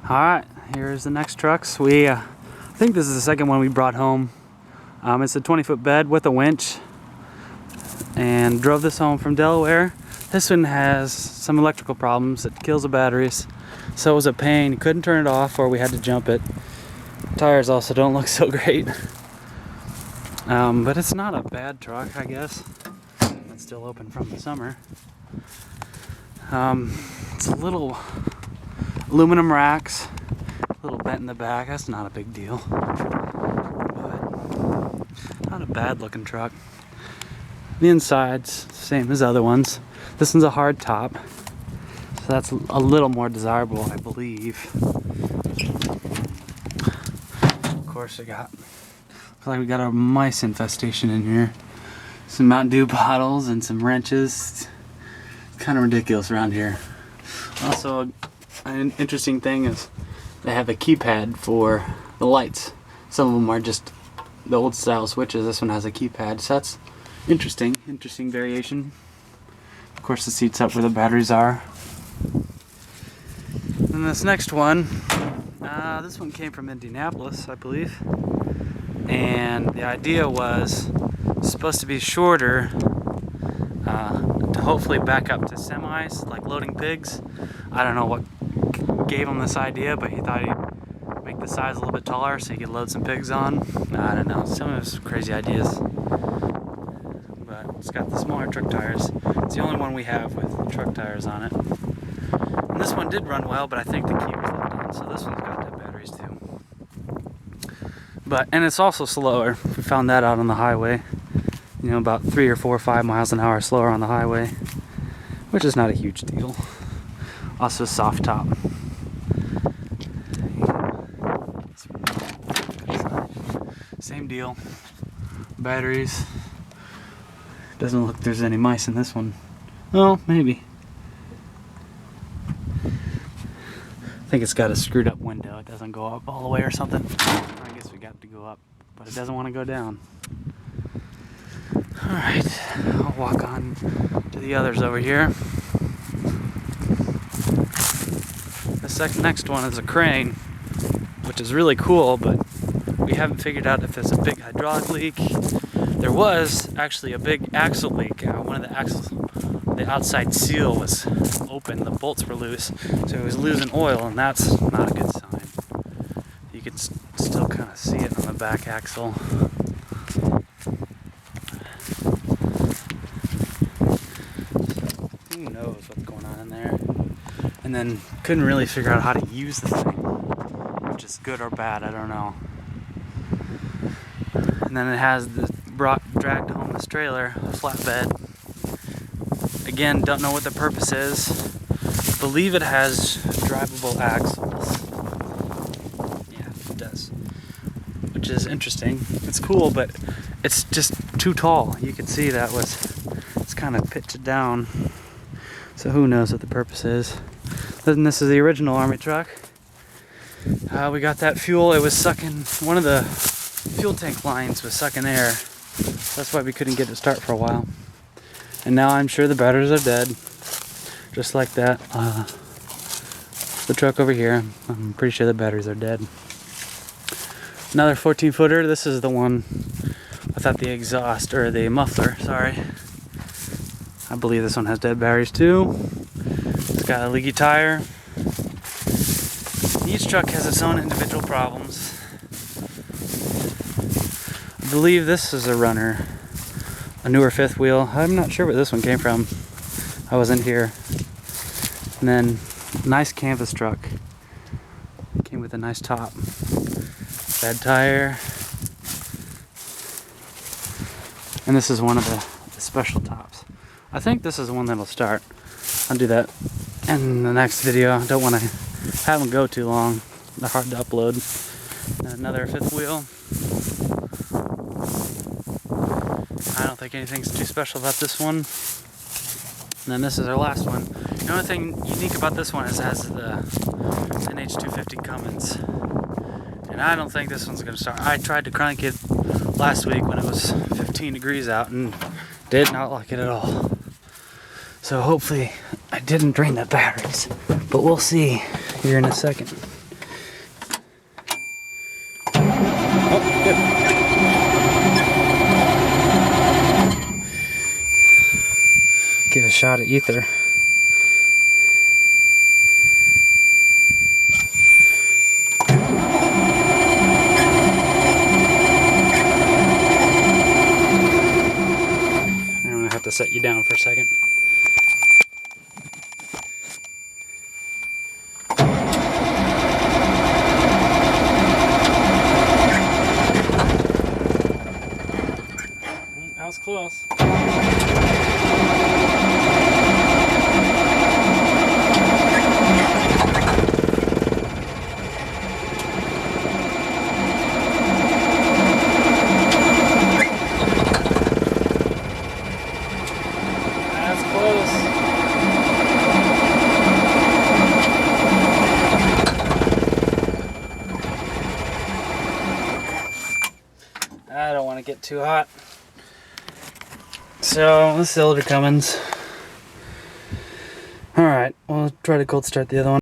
Alright, here's the next trucks. I think this is the second one we brought home. It's a 20-foot bed with a winch, and drove this home from Delaware. This one has some electrical problems. It kills the batteries, so it was a pain. You couldn't turn it off, or we had to jump it. Tires also don't look so great, but it's not a bad truck, I guess. It's still open from the summer. It's a little aluminum racks, a little bent in the back. That's not a big deal, but not a bad looking truck. The inside's the same as other ones. This one's a hard top, so that's a little more desirable, I believe. Of course, looks like we got a mice infestation in here. Some Mountain Dew bottles and some wrenches. It's kind of ridiculous around here. Also, an interesting thing is they have a keypad for the lights. Some of them are just the old style switches. This one has a keypad, so that's interesting variation. Of course, the seat's up where the batteries are. And this next one, this one came from Indianapolis, I believe. And the idea was supposed to be shorter to hopefully back up to semis, like loading pigs. I don't know what gave him this idea, but he thought he'd make the size a little bit taller so he could load some pigs on. I don't know, some of his crazy ideas. But it's got the smaller truck tires. It's the only one we have with truck tires on it. And this one did run well, but I think the key was left on, so this one's got dead batteries too. And it's also slower. We found that out on the highway. You know, about 3 or 4 or 5 miles an hour slower on the highway, which is not a huge deal. Also soft top. Same deal. Batteries. Doesn't look like there's any mice in this one. Oh, maybe. I think it's got a screwed up window. It doesn't go up all the way or something. I guess we got to go up, but it doesn't want to go down. Alright, I'll walk on to the others over here. The next one is a crane, which is really cool, but we haven't figured out if there's a big hydraulic leak. There was actually a big axle leak. One of the axles, the outside seal was open, the bolts were loose, so it was losing oil, and that's not a good sign. You can still kind of see it on the back axle. Who knows what's going on in there? And then couldn't really figure out how to use the thing, which is good or bad, I don't know. And then it has dragged home this trailer, a flatbed. Again, don't know what the purpose is. Believe it has drivable axles. Yeah, it does. Which is interesting. It's cool, but it's just too tall. You can see it's kind of pitched down. So who knows what the purpose is. Then this is the original Army truck. We got that fuel. It was sucking, one of the fuel tank lines was sucking air. That's why we couldn't get it to start for a while. And now I'm sure the batteries are dead. Just like that. The truck over here, I'm pretty sure the batteries are dead. Another 14-footer. This is the one without the exhaust, or the muffler, sorry. I believe this one has dead batteries too. It's got a leaky tire. Each truck has its own individual problems. I believe this is a runner, a newer fifth wheel. I'm not sure where this one came from. I wasn't here. And then, nice canvas truck. Came with a nice top. Bad tire. And this is one of the special tops. I think this is the one that'll start. I'll do that in the next video. I don't want to have them go too long. They're hard to upload. And another fifth wheel. I don't think anything's too special about this one. And then this is our last one. The only thing unique about this one is it has the NH250 Cummins. And I don't think this one's going to start. I tried to crank it last week when it was 15 degrees out and did not like it at all. So hopefully I didn't drain the batteries, but we'll see here in a second. a shot of ether. I'm gonna have to set you down for a second. That was close. That's close. I don't want to get too hot. So, this is the Elder Cummins. Alright, we'll try to cold start the other one.